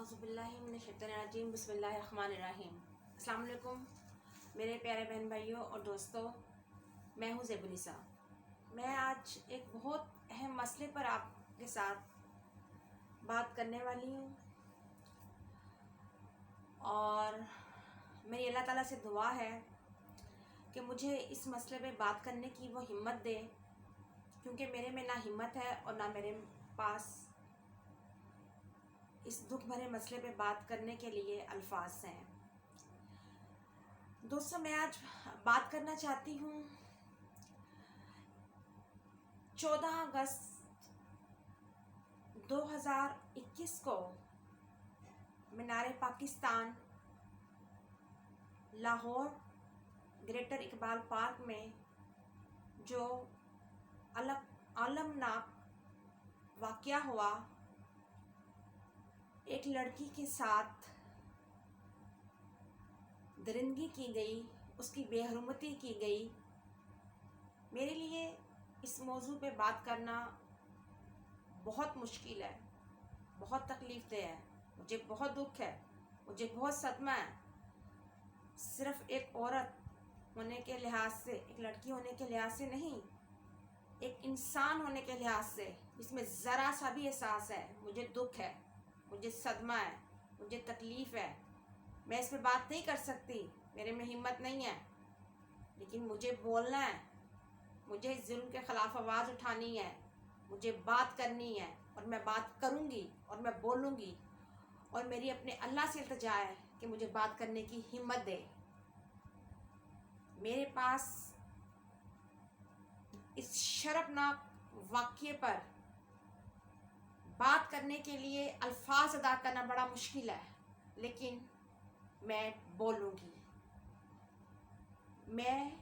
औज़ुबिल्लाहिमिनश्शैतानिर्रजीम बिस्मिल्लाहिर्रहमानिर्रहीम। अस्सलाम वालेकुम मेरे प्यारे बहन भाइयों और दोस्तों, मैं हूँ ज़ेबुनिसा। मैं आज एक बहुत अहम मसले पर आपके साथ बात करने वाली हूँ और मेरी अल्लाह ताला से दुआ है कि मुझे इस मसले पे बात करने की वो हिम्मत दे, क्योंकि मेरे में ना हिम्मत है और ना मेरे पास इस दुख भरे मसले पे बात करने के लिए अल्फाज हैं। दोस्तों, मैं आज बात करना चाहती हूँ 14 अगस्त 2021 को मीनार पाकिस्तान लाहौर ग्रेटर इकबाल पार्क में जो अलमनाक वाक़या हुआ, एक लड़की के साथ दरिंदगी की गई, उसकी बेहरमती की गई। मेरे लिए इस मौजू पे बात करना बहुत मुश्किल है, बहुत तकलीफ़देह है। मुझे बहुत दुख है, मुझे बहुत सदमा है। सिर्फ़ एक औरत होने के लिहाज से, एक लड़की होने के लिहाज से नहीं, एक इंसान होने के लिहाज से इसमें ज़रा सा भी एहसास है। मुझे दुख है, मुझे सदमा है, मुझे तकलीफ़ है। मैं इस पे बात नहीं कर सकती, मेरे में हिम्मत नहीं है, लेकिन मुझे बोलना है। मुझे इस जुल्म के ख़िलाफ़ आवाज़ उठानी है, मुझे बात करनी है और मैं बात करूँगी और मैं बोलूँगी। और मेरी अपने अल्लाह से इल्तिजा है कि मुझे बात करने की हिम्मत दे। मेरे पास इस शर्मनाक वाक़ये पर बात करने के लिए अल्फाज अदा करना बड़ा मुश्किल है, लेकिन मैं बोलूँगी, मैं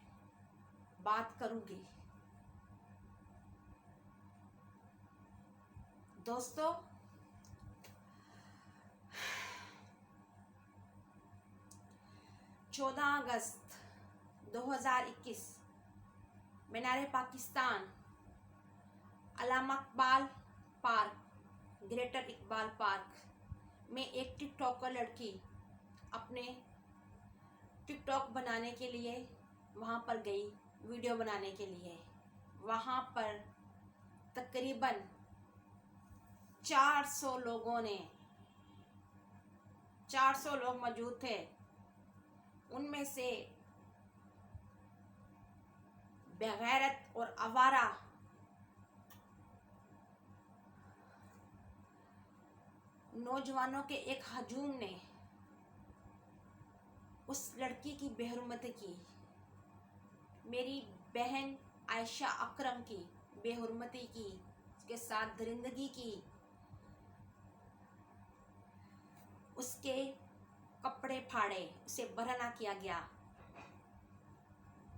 बात करूँगी। दोस्तों, चौदह अगस्त 2021 Minar Pakistan Allama Iqbal park greater Iqbal park में एक टिकटॉकर लड़की अपने टिकटॉक बनाने के लिए वहाँ पर गई, वीडियो बनाने के लिए। वहाँ पर तकरीबन 400 लोग मौजूद थे। उनमें से बेगैरत और आवारा नौजवानों के एक हजूम ने उस लड़की की बेहुरमती की, मेरी बहन आयशा अकरम की बेहुरमती की, उसके साथ दरिंदगी की, उसके कपड़े फाड़े, उसे बरहना किया गया,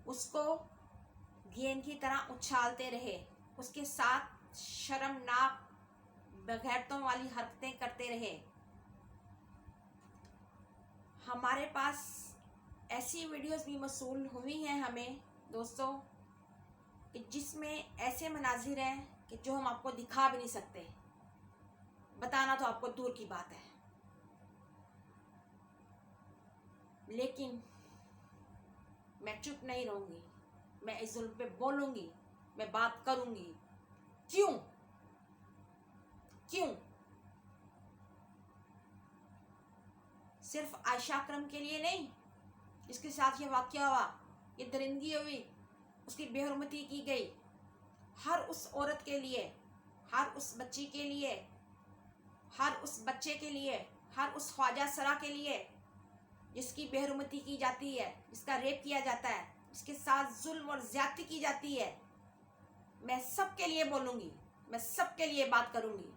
उसको गेंद की तरह उछालते रहे, उसके साथ शर्मनाक बेगैरतों वाली हरकतें करते रहे। हमारे पास ऐसी वीडियोस भी मौसूल हुई हैं हमें दोस्तों, कि जिसमें ऐसे मनाजिर हैं कि जो हम आपको दिखा भी नहीं सकते, बताना तो आपको दूर की बात है। लेकिन मैं चुप नहीं रहूँगी, मैं इस जुल्म पे बोलूँगी, मैं बात करूँगी। क्यों क्यों सिर्फ आयशा अकरम के लिए नहीं, जिसके साथ ये वाक़या हुआ, ये दरिंदगी हुई, उसकी बेहुरमती की गई, हर उस औरत के लिए, हर उस बच्ची के लिए, हर उस बच्चे के लिए, हर उस ख्वाजा सरा के लिए जिसकी बेहुरमती की जाती है, जिसका रेप किया जाता है, जिसके साथ जुल्म और ज़्यादती की जाती है, मैं सब के लिए बोलूँगी, मैं सब के लिए बात करूँगी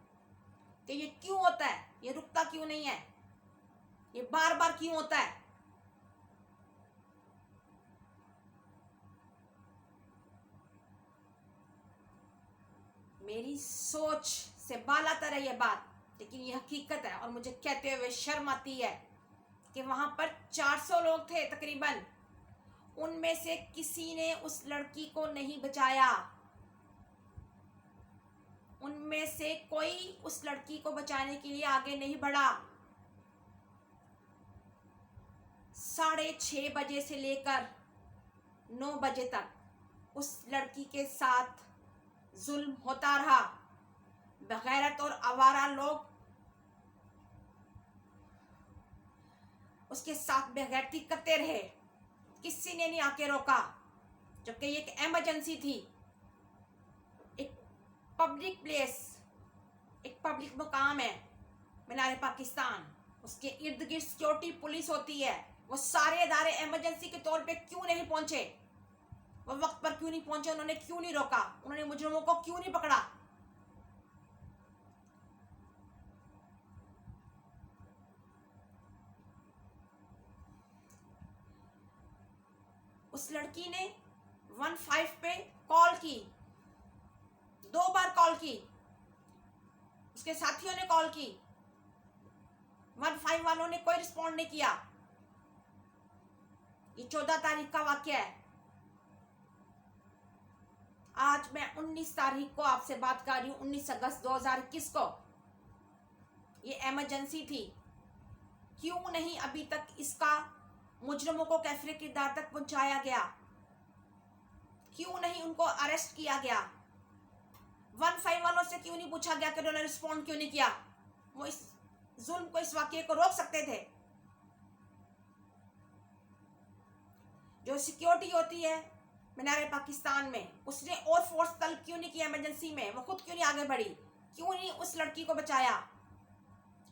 कि ये क्यों होता है, ये रुकता क्यों नहीं है, ये बार बार क्यों होता है। मेरी सोच से बालातर है ये बात, लेकिन ये हकीकत है और मुझे कहते हुए शर्म आती है कि वहां पर 400 लोग थे तकरीबन, उनमें से किसी ने उस लड़की को नहीं बचाया, उनमें से कोई उस लड़की को बचाने के लिए आगे नहीं बढ़ा। 6:30 बजे से लेकर 9 बजे तक उस लड़की के साथ जुल्म होता रहा। बगैरत और आवारा लोग उसके साथ बेगैरती करते रहे, किसी ने नहीं आके रोका, जबकि ये एक इमरजेंसी थी। एक पब्लिक प्लेस, एक पब्लिक मुकाम है मीनार पाकिस्तान, उसके इर्द गिर्द सिक्योरिटी पुलिस होती है। वो सारे इदारे इमरजेंसी के तौर पे क्यों नहीं पहुंचे? वो वक्त पर क्यों नहीं पहुंचे? उन्होंने क्यों नहीं रोका? उन्होंने मुजरिमों को क्यों नहीं पकड़ा? उस लड़की ने 15 पे कॉल की, 2 बार कॉल की, उसके साथियों ने कॉल की, 15 वालों ने कोई रिस्पॉन्ड नहीं किया। ये 14 तारीख का वाकया है। आज मैं 19 तारीख को आपसे बात कर रही हूँ, 19 अगस्त 2021 को। ये इमरजेंसी थी। क्यों नहीं अभी तक इसका मुजरिमों को कैफरे किरदार तक पहुंचाया गया? क्यों नहीं उनको अरेस्ट किया गया? 15 वालों से क्यों नहीं पूछा गया कि उन्होंने रिस्पॉन्ड क्यों नहीं किया? वो इस जुल्म को, इस वाकये को रोक सकते थे। जो सिक्योरिटी होती है मीनार पाकिस्तान में, उसने और फोर्स तलब क्यों नहीं किया? इमरजेंसी में वो खुद क्यों नहीं आगे बढ़ी? क्यों नहीं उस लड़की को बचाया?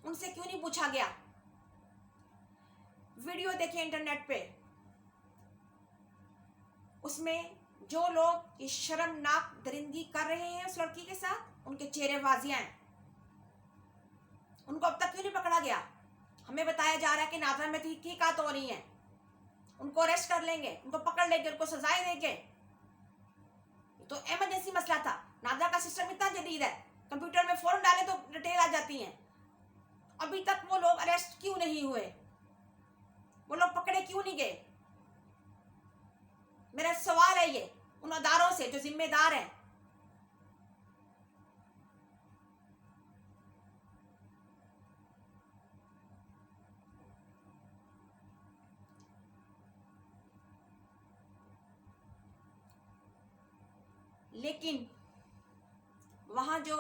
उनसे क्यों नहीं पूछा गया? वीडियो देखें इंटरनेट पे, उसमें जो लोग ये शर्मनाक दरिंदगी कर रहे हैं उस लड़की के साथ, उनके चेहरे वाजियां हैं। उनको अब तक क्यों नहीं पकड़ा गया? हमें बताया जा रहा है कि नादरा में तहकीकात हो रही हैं, उनको अरेस्ट कर लेंगे, उनको पकड़ लेंगे, उनको सजाएं देंगे। तो इमरजेंसी मसला था। नादरा का सिस्टम इतना जदीद है, कंप्यूटर में फौरन डाले तो डिटेल आ जाती हैं। अभी तक वो लोग अरेस्ट क्यों नहीं हुए? वो लोग पकड़े क्यों नहीं गए? मेरा सवाल है ये उन अदारों से जो जिम्मेदार हैं। लेकिन वहां जो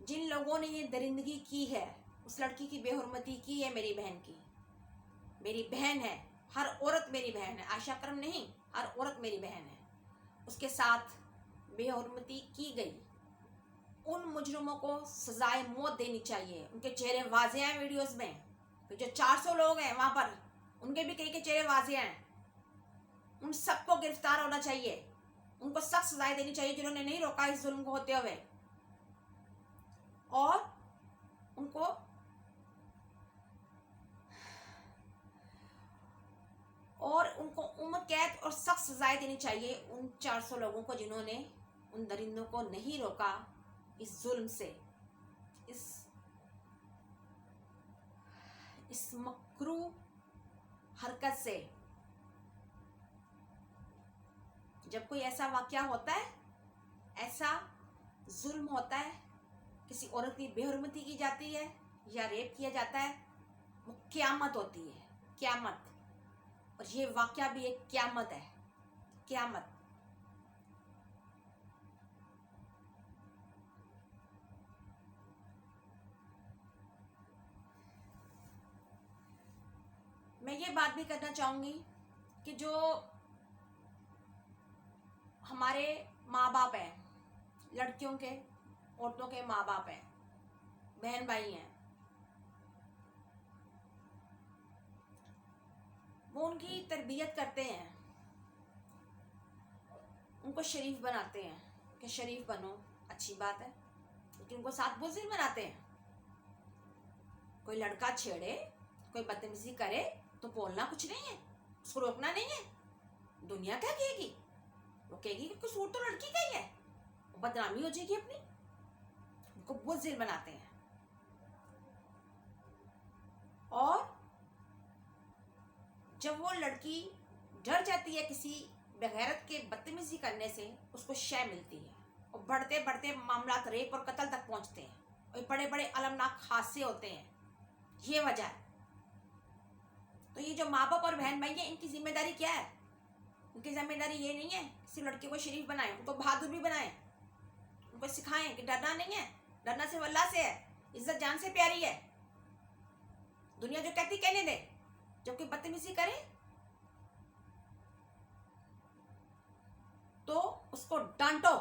जिन लोगों ने ये दरिंदगी की है, उस लड़की की बेहुरमती की है, मेरी बहन है, हर औरत मेरी बहन है, आयशा करम नहीं, हर औरत मेरी बहन है, उसके साथ बेहुरमती की गई। उन मुजरिमों को सजाए मौत देनी चाहिए। उनके चेहरे वाजे हैं वीडियोस में, तो जो 400 लोग हैं वहां पर, उनके भी कई के चेहरे वाजे हैं। उन सबको गिरफ्तार होना चाहिए, उनको सख्त सजाएं देनी चाहिए जिन्होंने नहीं रोका इस जुल्म को होते हुए, और उनको उम्र कैद और सख्त सजाएं देनी चाहिए उन 400 लोगों को जिन्होंने उन दरिंदों को नहीं रोका इस जुल्म से, इस मकरू हरकत से। जब कोई ऐसा वाकया होता है, ऐसा जुल्म होता है, किसी औरत की बेहुरमती की जाती है या रेप किया जाता है, वो क़यामत होती है, क़यामत। और ये वाकया भी एक क़यामत है, क़यामत। मैं ये बात भी करना चाहूँगी कि जो हमारे माँ बाप हैं, लड़कियों के, औरतों के माँ बाप हैं, बहन भाई हैं, वो उनकी तरबियत करते हैं, उनको शरीफ बनाते हैं कि शरीफ बनो, अच्छी बात है, लेकिन उनको साथ बुज़दिल बनाते हैं। कोई लड़का छेड़े, कोई बदतमीजी करे तो बोलना कुछ नहीं है, उसको रोकना नहीं है। दुनिया क्या कहेगी? वो कहेगी कि कसूर तो लड़की का ही है, वो बदनामी हो जाएगी अपनी। उनको बुज़दिल बनाते हैं। और जब वो लड़की डर जाती है किसी बेगैरत के बदतमीजी करने से, उसको शय मिलती है, और बढ़ते बढ़ते मामला रेप और कत्ल तक पहुंचते हैं, और बड़े बड़े अलमनाक हादसे होते हैं। ये वजह है। तो ये जो माँ बाप और बहन भाई है, इनकी जिम्मेदारी क्या है? उनकी जिम्मेदारी ये नहीं है किसी लड़के को शरीफ बनाए, उनको बहादुर भी बनाए, उनको सिखाएं कि डरना नहीं है, डरना सिर्फ अल्लाह से है, इज्जत जान से प्यारी है। दुनिया जो कहती कहने दे, जब कोई बदतमीजी करे तो उसको डांटो,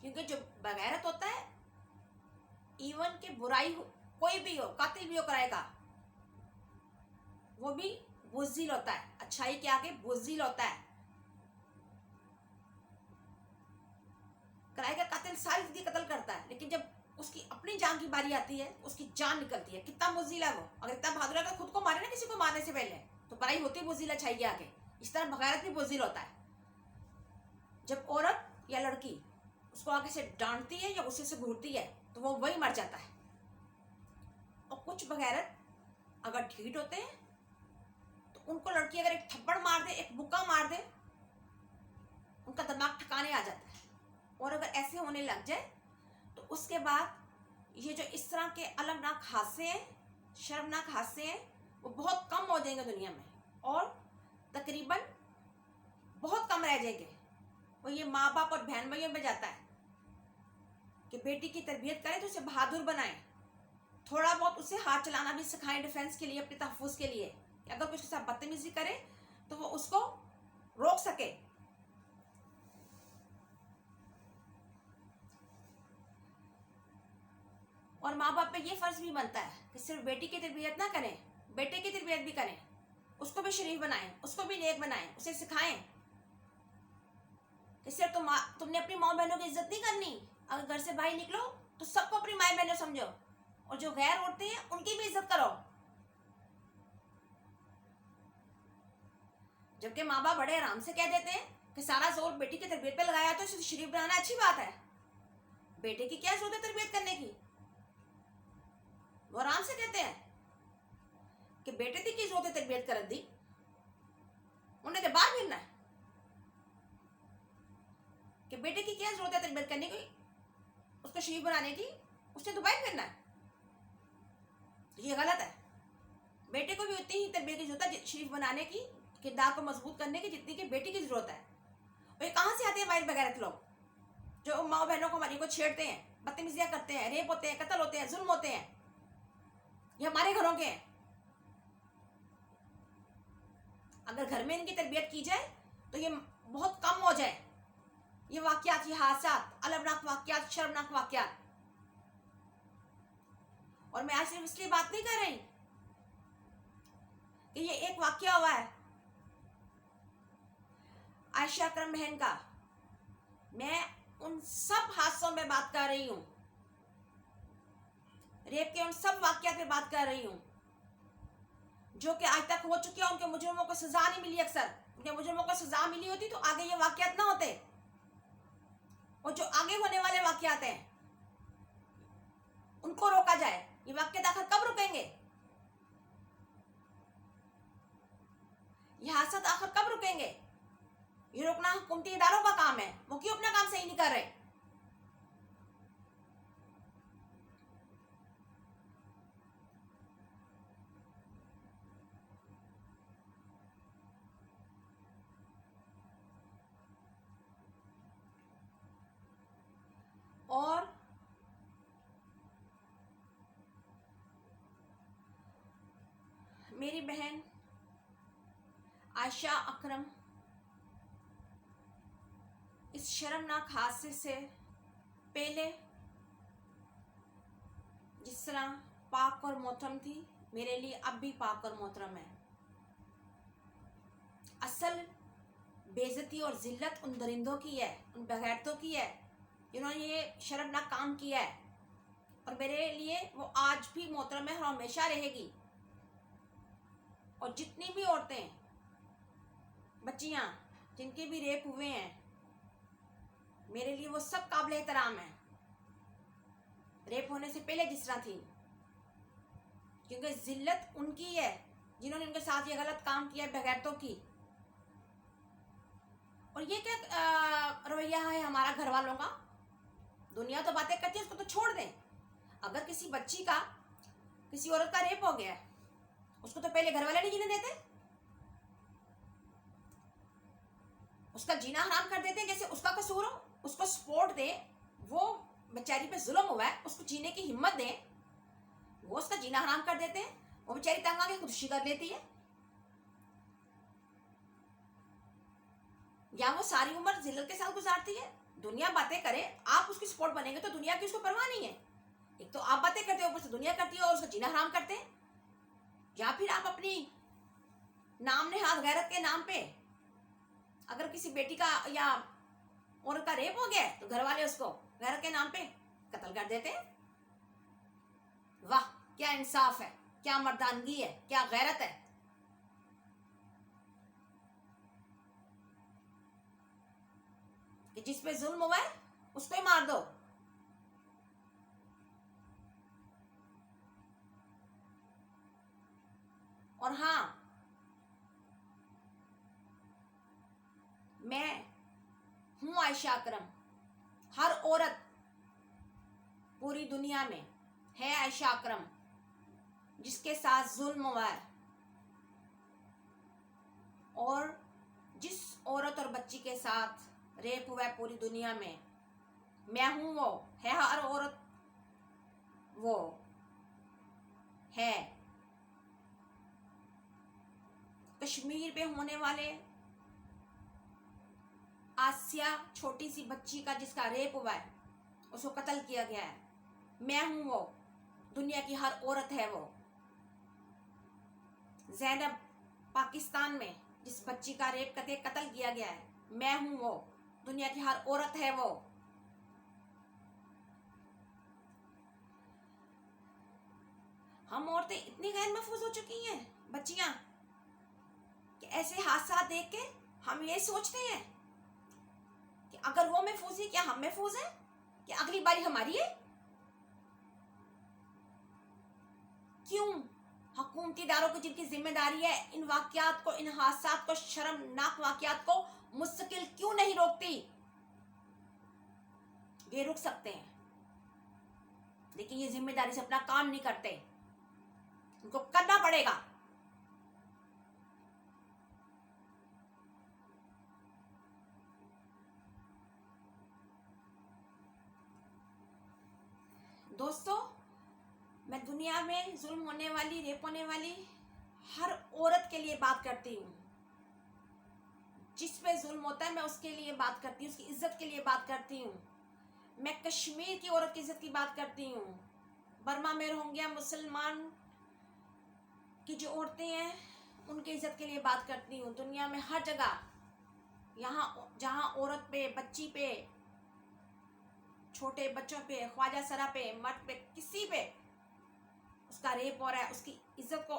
क्योंकि जो बगैरत होता है, इवन के बुराई हो, कोई भी हो, कातिल भी हो कराएगा, वो भी बुज़दिल होता है, अच्छाई के आगे बुज़दिल होता है। कराएगा कातिल सारी जिंदगी कत्ल करता है, लेकिन जब उसकी अपनी जान की बारी आती है उसकी जान निकलती है। कितना बुज़दिल है वो, अगर इतना बहादुर है खुद को मारे ना किसी को मारने से पहले, तो बड़ाई होती है बुज़दिल अच्छाई के आगे। इस तरह बगैरत भी बुज़दिल होता है। जब औरत या लड़की उसको आगे से डांटती है या गुस्से से घूरती है तो वो वही मर जाता है। और कुछ बगैरत अगर ढीठ होते हैं तो उनको लड़की अगर एक थप्पड़ मार दे, एक मुक्का मार दे, उनका दिमाग ठिकाने आ जाता है। और अगर ऐसे होने लग जाए तो उसके बाद ये जो इस तरह के अलमनाक हादसे हैं, शर्मनाक हादसे हैं, वो बहुत कम हो जाएंगे दुनिया में, और तकरीबन बहुत कम रह जाएंगे। वो ये माँ बाप और बहन भाइयों में जाता है कि बेटी की तरबियत करें तो उसे बहादुर बनाएं, थोड़ा बहुत उसे हाथ चलाना भी सिखाएं डिफेंस के लिए, अपने तहफ़्फ़ुज़ के लिए, कि अगर कुछ के साथ बदतमीजी करे तो वो उसको रोक सके। और माँ बाप पे ये फ़र्ज़ भी बनता है कि सिर्फ बेटी की तरबियत ना करें, बेटे की तरबियत भी करें, उसको भी शरीफ बनाएं, उसको भी नेक बनाएं, उसे सिखाएं कि सिर्फ तुमने अपनी माँ बहनों की इज्जत नहीं करनी, अगर घर से बाहर निकलो तो सबको अपनी माँ बहनों समझो, और जो गैर औरतें हैं उनकी भी इज्जत करो। जबकि माँ बाप बड़े आराम से कह देते हैं कि सारा जोर बेटी की तरबियत पे लगाया तो इसे शरीफ बनाना अच्छी बात है। बेटे की क्या जरूरत है तरबियत करने की? वो आराम से कहते हैं कि बेटे की जरूरत है तरबियत कर दी, उन्हें तो बाहर फिरना है कि बेटे की क्या जरूरत है तरबियत करने की, उसको शरीफ बनाने की, उसने तो बाहर फिरना है। ये गलत है। बेटे को भी उतनी ही तरबियत की जरूरत है शरीफ बनाने की, किरदार को मजबूत करने की, जितनी कि बेटी की जरूरत है। और ये कहाँ से आते हैं वाइल बगैरत लोग, जो माँ बहनों को हमारी को छेड़ते हैं, बदतमीजियाँ करते हैं, रेप होते हैं, कत्ल होते हैं, जुल्म होते हैं, ये हमारे घरों के हैं। अगर घर में इनकी तरबियत की जाए तो ये बहुत कम हो जाए, ये वाकयात, ये हादसात, अलमनाक वाकयात, शर्मनाक वाकयात। और मैं आज सिर्फ इसलिए बात नहीं कर रही कि ये एक वाकया हुआ है आयशा अकरम बहन का, मैं उन सब हादसों में बात कर रही हूँ, रेप के उन सब वाकयात में बात कर रही हूँ जो कि आज तक हो चुके हैं। उनके मुजरिमों को सजा नहीं मिली। अक्सर उनके मुजरिमों को सजा मिली होती तो आगे ये वाकयात ना होते, और जो आगे होने वाले वाकयात हैं उनको रोका जाए। ये वाकयात आखिर कब रुकेंगे? ये हादसा आखिर कब रुकेंगे? ये रोकना हुकूमती इदारों का काम है, वो क्यों अपना काम सही नहीं कर रहे? और मेरी बहन आयशा अकरम इस शर्मनाक हादसे से पहले जिस तरह पाक और मोहतरम थी, मेरे लिए अब भी पाक और मोहतरम है। असल बेइज्जती और जिल्लत उन दरिंदों की है, उन बगैरतों की है जिन्होंने ये शर्मनाक काम किया है, और मेरे लिए वो आज भी मोहतरम है और हमेशा रहेगी। और जितनी भी औरतें, बच्चियाँ जिनके भी रेप हुए हैं, मेरे लिए वो सब काबिल एहतराम है, रेप होने से पहले जिस तरह थी, क्योंकि जिल्लत उनकी है जिन्होंने उनके साथ ये गलत काम किया बगैरतों की। और ये क्या रवैया है हमारा घर वालों का? दुनिया तो बातें करती है, उसको तो छोड़ दें। अगर किसी बच्ची का किसी औरत का रेप हो गया है, उसको तो पहले घर वाले नहीं जीने देते, उसका जीना हराम कर देते हैं, जैसे उसका कसूर हो, उसको सपोर्ट दे, वो बेचारी पे जुल्म हुआ है, उसको जीने की हिम्मत दे, वो उसका जीना हराम कर देते हैं, वो बेचारी तंग आके खुदकुशी कर लेती है, या वो सारी उम्र जिल्लत के साथ गुजारती है। दुनिया बातें करे, आप उसकी सपोर्ट बनेंगे तो दुनिया की उसको परवाह नहीं है। एक तो आप बातें करते हो, ऊपर से दुनिया करती है और उसका जीना हराम करते हैं। या फिर आप अपनी नाम ने हाथ गैरत के नाम पे, अगर किसी बेटी का या औरत का रेप हो गया तो घर वाले उसको गैरत के नाम पे कत्ल कर देते हैं। वाह, क्या इंसाफ है, क्या मर्दानगी है, क्या गैरत है। कि जिस पे जुल्म हुआ है उसको ही मार दो। और हाँ, मैं हूं आयशा अकरम, हर औरत पूरी दुनिया में है आयशा अकरम जिसके साथ जुल्म हुआ है, और जिस औरत और बच्ची के साथ रेप हुआ है पूरी दुनिया में, मैं हूं वो, है हर औरत वो है। कश्मीर पे होने वाले आसिया, छोटी सी बच्ची का जिसका रेप हुआ है, उसको कत्ल किया गया है, मैं हूं वो, दुनिया की हर औरत है वो। ज़ैनब, पाकिस्तान में जिस बच्ची का रेप करके कत्ल किया गया है, मैं हूं वो, दुनिया की हर औरत है वो। हम औरतें इतनी गैर महफूज हो चुकी हैं, बच्चियां, कि ऐसे हादसा देख के हम ये सोचते हैं कि अगर वो महफूज है, क्या हम महफूज हैं? कि अगली बारी हमारी है? क्यों हुकूमती इदारों की जिनकी जिम्मेदारी है, इन वाकयात को, इन हादसात को, शर्मनाक वाकयात को मुस्तकिल क्यों नहीं रोकती? ये रुक सकते हैं, लेकिन ये जिम्मेदारी से अपना काम नहीं करते, उनको करना पड़ेगा। दोस्तों, मैं दुनिया में जुल्म होने वाली, रेप होने वाली हर औरत के लिए बात करती हूँ। जिस पे जुल्म होता है मैं उसके लिए बात करती हूँ, उसकी इज्जत के लिए बात करती हूँ। मैं कश्मीर की औरत की इज्जत की बात करती हूँ, बर्मा में रोहिंग्या मुसलमान की जो औरतें हैं उनकी इज्जत के लिए बात करती हूँ। दुनिया में हर जगह, यहाँ जहाँ औरत पे, बच्ची पे, छोटे बच्चों पे, ख्वाजा सरा पे, मर्द पे, किसी पे उसका रेप हो रहा है, उसकी इज्जत को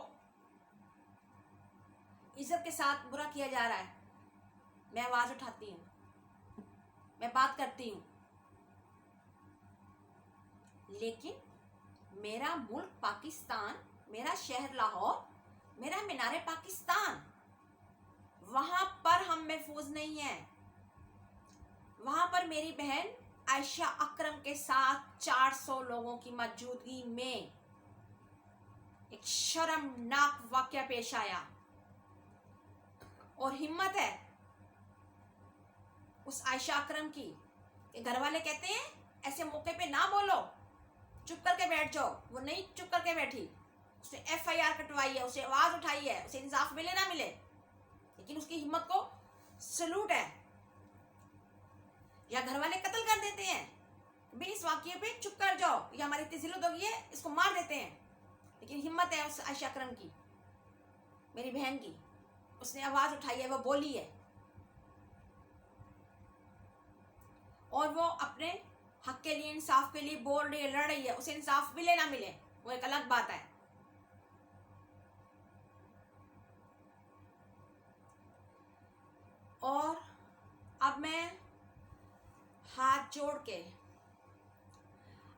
इज्जत के साथ बुरा किया जा रहा है, मैं आवाज उठाती हूँ, मैं बात करती हूँ। लेकिन मेरा मुल्क पाकिस्तान, मेरा शहर लाहौर, मेरा मीनारे पाकिस्तान, वहां पर हम महफूज नहीं हैं। वहां पर मेरी बहन आयशा अकरम के साथ 400 लोगों की मौजूदगी में एक शर्मनाक वाकया पेश आया, और हिम्मत है उस आयशा अकरम की कि घर वाले कहते हैं ऐसे मौके पे ना बोलो, चुप करके बैठ जाओ। वो नहीं चुप करके बैठी, उसने FIR कटवाई है, उसे आवाज उठाई है, उसे इंसाफ मिले ना मिले, लेकिन उसकी हिम्मत को सलूट है। या घर वाले कत्ल कर देते हैं, भाई इस वाकये पे चुप कर जाओ, ये हमारी इतनी जिल्लत हो गई है, इसको मार देते हैं, लेकिन हिम्मत है उस आयशा अकरम की, मेरी बहन की, उसने आवाज उठाई है, वो बोली है, और वो अपने हक के लिए, इंसाफ के लिए बोल रही है, लड़ रही है। उसे इंसाफ मिले ना मिले वो एक अलग बात है। और अब मैं हाथ जोड़ के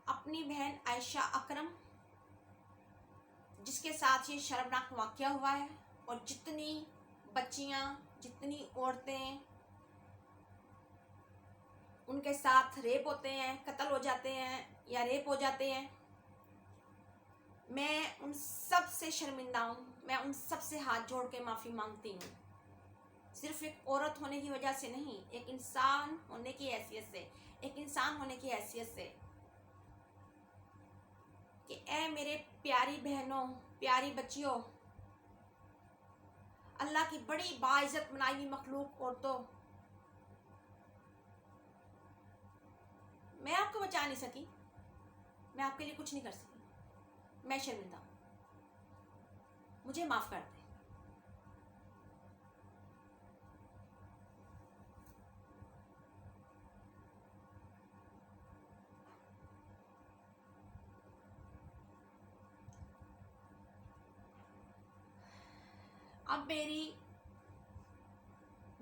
अपनी बहन आयशा अकरम, जिसके साथ ये शर्मनाक वाकया हुआ है, और जितनी बच्चियां, जितनी औरतें उनके साथ रेप होते हैं, कत्ल हो जाते हैं या रेप हो जाते हैं, मैं उन सब से शर्मिंदा हूँ, मैं उन सब से हाथ जोड़ के माफ़ी मांगती हूँ, सिर्फ एक औरत होने की वजह से नहीं, एक इंसान होने की हैसियत से, एक इंसान होने की हैसियत से, कि ए मेरे प्यारी बहनों, प्यारी बच्चियों, अल्लाह की बड़ी बाइज्जत बनाई हुई मखलूक औरतों, मैं आपको बचा नहीं सकी, मैं आपके लिए कुछ नहीं कर सकी, मैं शर्मिंदा हूँ, मुझे माफ़ कर दें। अब मेरी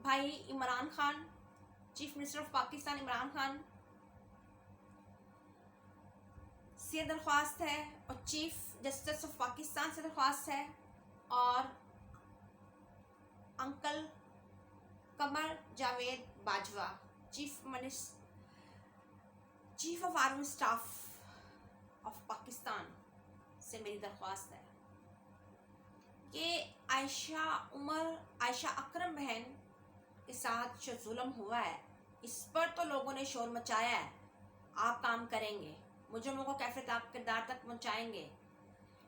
भाई Imran Khan, chief minister of Pakistan Imran Khan से दरख्वास्त है, और चीफ जस्टिस ऑफ पाकिस्तान से दरख्वास्त है, और uncle Qamar Javed Bajwa, chief of army staff of Pakistan से मेरी दरख्वास्त है कि आयशा अकरम बहन के साथ जो जुल्म हुआ है, इस पर तो लोगों ने शोर मचाया है, आप काम करेंगे, मुजरिमों को कैफे किरदार तक पहुंचाएंगे,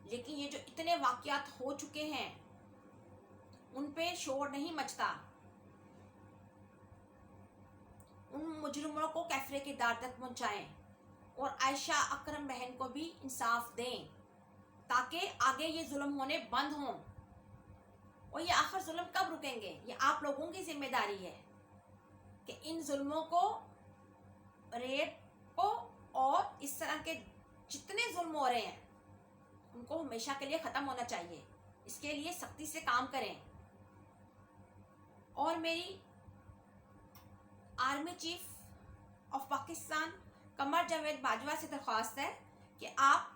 लेकिन ये जो इतने वाक़यात हो चुके हैं उन पे शोर नहीं मचता, उन मुजरिमों को कैफे किरदार तक पहुंचाएं और आयशा अकरम बहन को भी इंसाफ दें, ताकि आगे ये जुल्म होने बंद हों। और ये आखिर जुल्म कब रुकेंगे? ये आप लोगों की जिम्मेदारी है कि इन जुल्मों को, रेप को और इस तरह के जितने जुल्म हो रहे हैं उनको हमेशा के लिए ख़त्म होना चाहिए, इसके लिए सख्ती से काम करें। और मेरी army chief of Pakistan Qamar Javed Bajwa से दरख्वास्त है कि आप,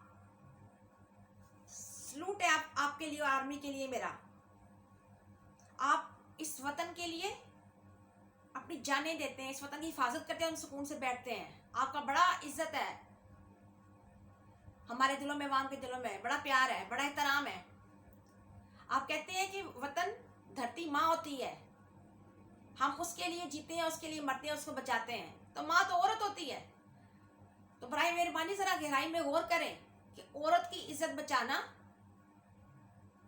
सलूट है आपके लिए, आर्मी के लिए मेरा, आप इस वतन के लिए अपनी जानें देते हैं, इस वतन की हिफाजत करते हैं, उन सुकून से बैठते हैं, आपका बड़ा इज्जत है हमारे दिलों में, अवाम के दिलों में बड़ा प्यार है, बड़ा एहतराम है। आप कहते हैं कि वतन धरती माँ होती है, हम उसके लिए जीते हैं, उसके लिए मरते हैं, उसको बचाते हैं, तो माँ तो औरत होती है। तो बराए मेहरबानी ज़रा गहराई में गौर करें कि औरत की इज्जत बचाना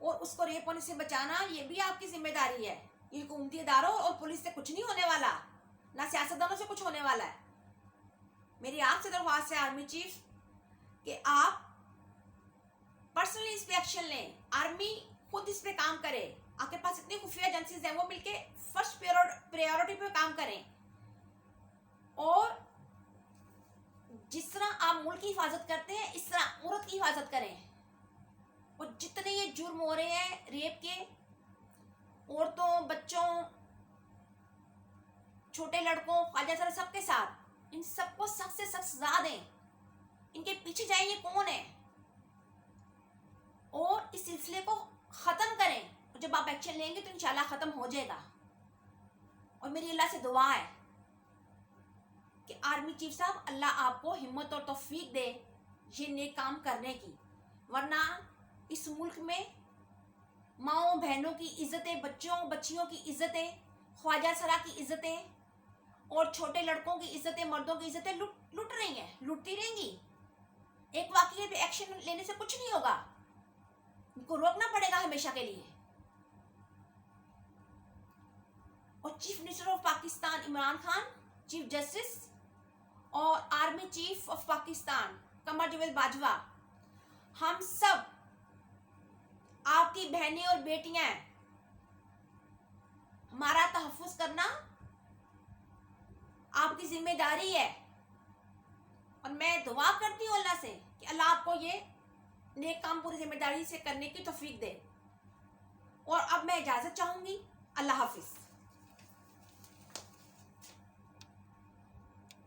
और उसको रेप होने से बचाना ये भी आपकी जिम्मेदारी है। ये हुकूमती इदारों और पुलिस से कुछ नहीं होने वाला, ना सियासतदानों से कुछ होने वाला है। मेरी आपसे दरख्वास्त है आर्मी चीफ कि आप पर्सनली इस पे एक्शन लें, आर्मी खुद इस पे काम करे, आपके पास इतनी खुफिया एजेंसीज हैं, वो मिलके फर्स्ट प्रायोरिटी पे काम करें, और जिस तरह आप मुल्क की हिफाजत करते हैं इस तरह औरत की हिफाजत करें। और जितने ये जुर्म हो रहे हैं रेप के, औरतों, बच्चों, छोटे लड़कों, ख्वाजा सर सबके साथ, इन सबको सख्त से सख्त सजा दें, इनके पीछे जाए ये कौन है, और इस सिलसिले को ख़त्म करें। और जब आप एक्शन लेंगे तो इंशाल्लाह ख़त्म हो जाएगा। और मेरी अल्लाह से दुआ है कि आर्मी चीफ साहब, अल्लाह आपको हिम्मत और तौफीक दे ये नेक काम करने की, वरना इस मुल्क में माओ बहनों की इज्जतें, बच्चों बच्चियों की इज्जतें, ख्वाजा सरा की इज्जतें और छोटे लड़कों की इज्जतें, मर्दों की इज्जतें लुट रही हैं, लुटती रहेंगी। एक वाक़ये पे एक्शन लेने से कुछ नहीं होगा, इनको रोकना पड़ेगा हमेशा के लिए। और chief minister of Pakistan Imran Khan, chief justice और army chief of Pakistan Qamar Javed Bajwa, हम सब आपकी बहनें और बेटियां हैं, हमारा तहफ़्फ़ुज़ करना आपकी जिम्मेदारी है। और मैं दुआ करती हूँ अल्लाह से कि अल्लाह आपको ये नेक काम पूरी जिम्मेदारी से करने की तौफीक दे। और अब मैं इजाज़त चाहूँगी। अल्लाह हाफिज़।